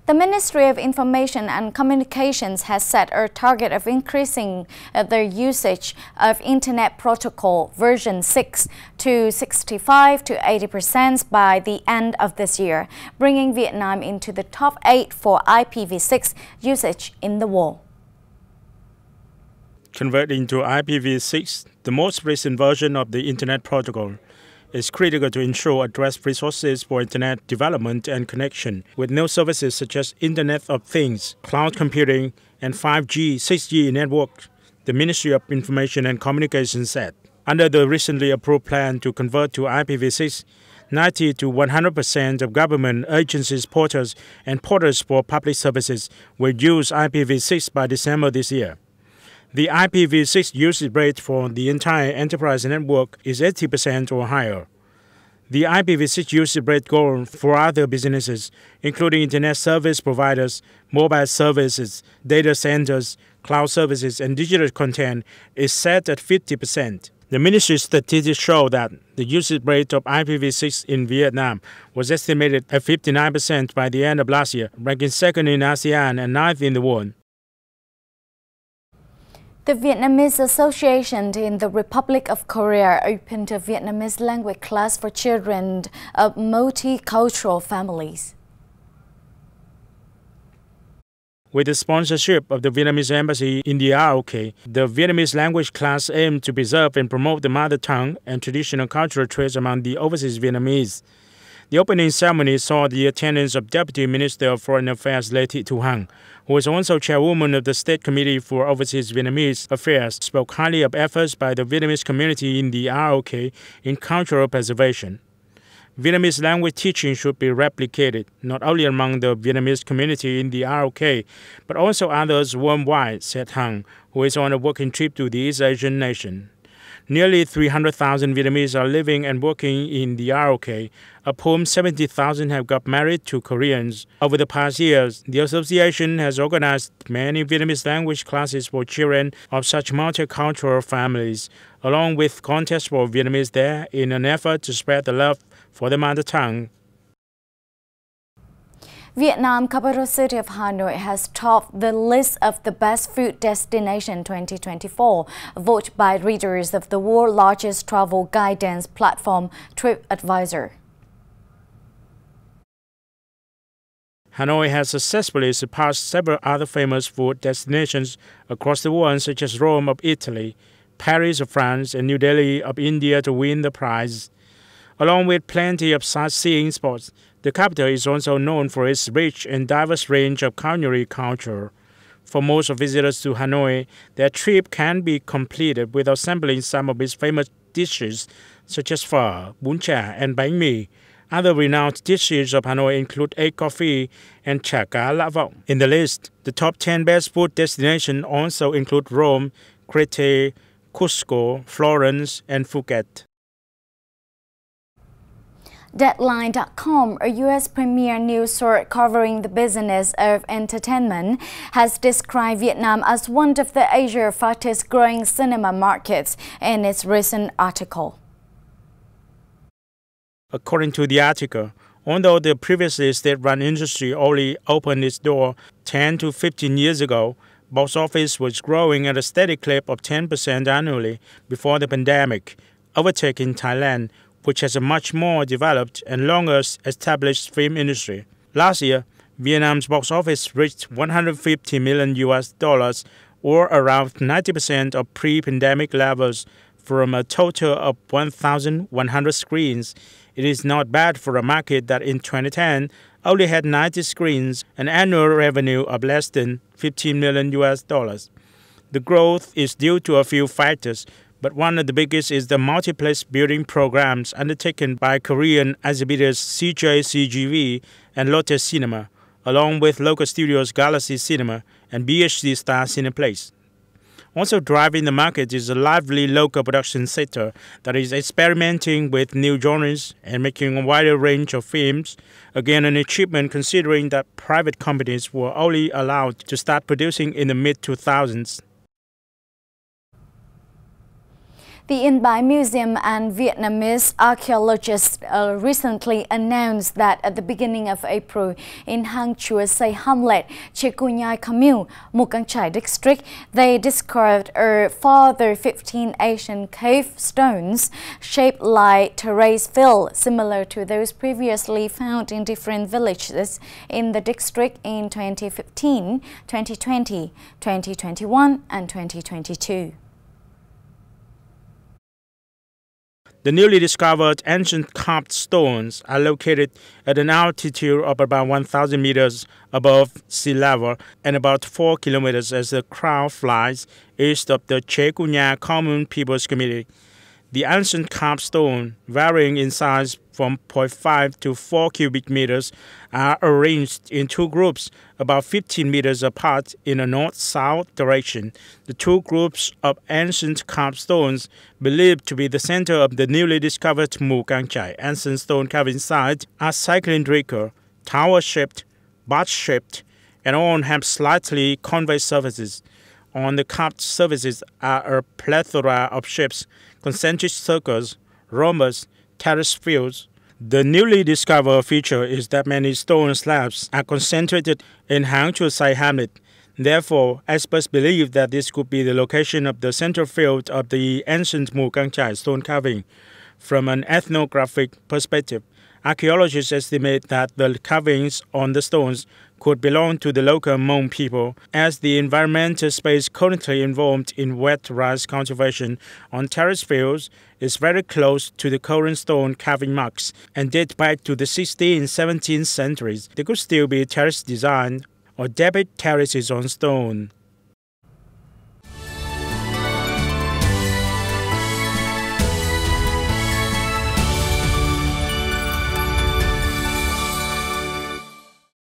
The Ministry of Information and Communications has set a target of increasing their usage of Internet Protocol version 6 to 65 to 80% by the end of this year, bringing Vietnam into the top 8 for IPv6 usage in the world. Converting to IPv6, the most recent version of the Internet Protocol, is critical to ensure address resources for Internet development and connection with new services such as Internet of Things, cloud computing, and 5G, 6G networks, the Ministry of Information and Communications said. Under the recently approved plan to convert to IPv6, 90 to 100% of government agencies, portals, and portals for public services will use IPv6 by December this year. The IPv6 usage rate for the entire enterprise network is 80% or higher. The IPv6 usage rate goal for other businesses, including Internet service providers, mobile services, data centers, cloud services, and digital content, is set at 50%. The ministry's statistics show that the usage rate of IPv6 in Vietnam was estimated at 59% by the end of last year, ranking second in ASEAN and ninth in the world. The Vietnamese Association in the Republic of Korea opened a Vietnamese language class for children of multicultural families. With the sponsorship of the Vietnamese Embassy in the ROK, the Vietnamese language class aimed to preserve and promote the mother tongue and traditional cultural traits among the overseas Vietnamese. The opening ceremony saw the attendance of Deputy Minister of Foreign Affairs Lê Thị Thu Hằng, who is also chairwoman of the State Committee for Overseas Vietnamese Affairs, spoke highly of efforts by the Vietnamese community in the ROK in cultural preservation. Vietnamese language teaching should be replicated, not only among the Vietnamese community in the ROK, but also others worldwide, said Hằng, who is on a working trip to the East Asian nation. Nearly 300,000 Vietnamese are living and working in the ROK, of whom 70,000 have got married to Koreans. Over the past years, the association has organized many Vietnamese language classes for children of such multicultural families, along with contests for Vietnamese there in an effort to spread the love for the mother tongue. Vietnam capital city of Hanoi has topped the list of the best food destination 2024, voted by readers of the world's largest travel guidance platform, TripAdvisor. Hanoi has successfully surpassed several other famous food destinations across the world, such as Rome of Italy, Paris of France, and New Delhi of India to win the prize. Along with plenty of sightseeing spots, the capital is also known for its rich and diverse range of culinary culture. For most visitors to Hanoi, their trip can be completed without sampling some of its famous dishes, such as phở, bún chả, and bánh mì. Other renowned dishes of Hanoi include egg coffee and chả cá lã vọng. In the list, the top 10 best food destinations also include Rome, Crete, Cusco, Florence, and Phuket. Deadline.com, a U.S. premier news source covering the business of entertainment, has described Vietnam as one of the Asia's fastest growing cinema markets in its recent article. According to the article, although the previously state-run industry only opened its door 10 to 15 years ago, box office was growing at a steady clip of 10% annually before the pandemic, overtaking Thailand, which has a much more developed and longer established film industry. Last year, Vietnam's box office reached $150 million, or around 90% of pre-pandemic levels, from a total of 1,100 screens. It is not bad for a market that in 2010 only had 90 screens, an annual revenue of less than $15 million. The growth is due to a few factors, but one of the biggest is the multiplex building programs undertaken by Korean exhibitors CJCGV and Lotte Cinema, along with local studios Galaxy Cinema and BHD Star Cineplex. Also driving the market is a lively local production sector that is experimenting with new genres and making a wider range of films, again an achievement considering that private companies were only allowed to start producing in the mid-2000s. The Yên Bái Museum and Vietnamese archaeologists recently announced that at the beginning of April in Hang Chua Say Hamlet, Chê Nhai Commune, Mù Cang Chải district, they discovered a further 15 Asian cave stones shaped like terrace fill, similar to those previously found in different villages in the district in 2015, 2020, 2021 and 2022. The newly discovered ancient carved stones are located at an altitude of about 1,000 meters above sea level and about 4 kilometers as the crow flies east of the Chê Nhai Commune People's Community. The ancient carved stone, varying in size from 0.5 to 4 cubic meters, are arranged in two groups about 15 meters apart in a north-south direction. The two groups of ancient carved stones, believed to be the center of the newly discovered Mù Cang Chải ancient stone carving site, are cylindrical, tower-shaped, box-shaped, and all have slightly convex surfaces. On the carved surfaces are a plethora of shapes, concentric circles, rhombus, terrace fields. The newly discovered feature is that many stone slabs are concentrated in Hang Chua Say Hamlet. Therefore, experts believe that this could be the location of the central field of the ancient Mù Cang Chải stone carving. From an ethnographic perspective, archaeologists estimate that the carvings on the stones could belong to the local Hmong people, as the environmental space currently involved in wet rice cultivation on terrace fields is very close to the current stone carving marks and date back to the 16th and 17th centuries. They could still be terrace design or debit terraces on stone.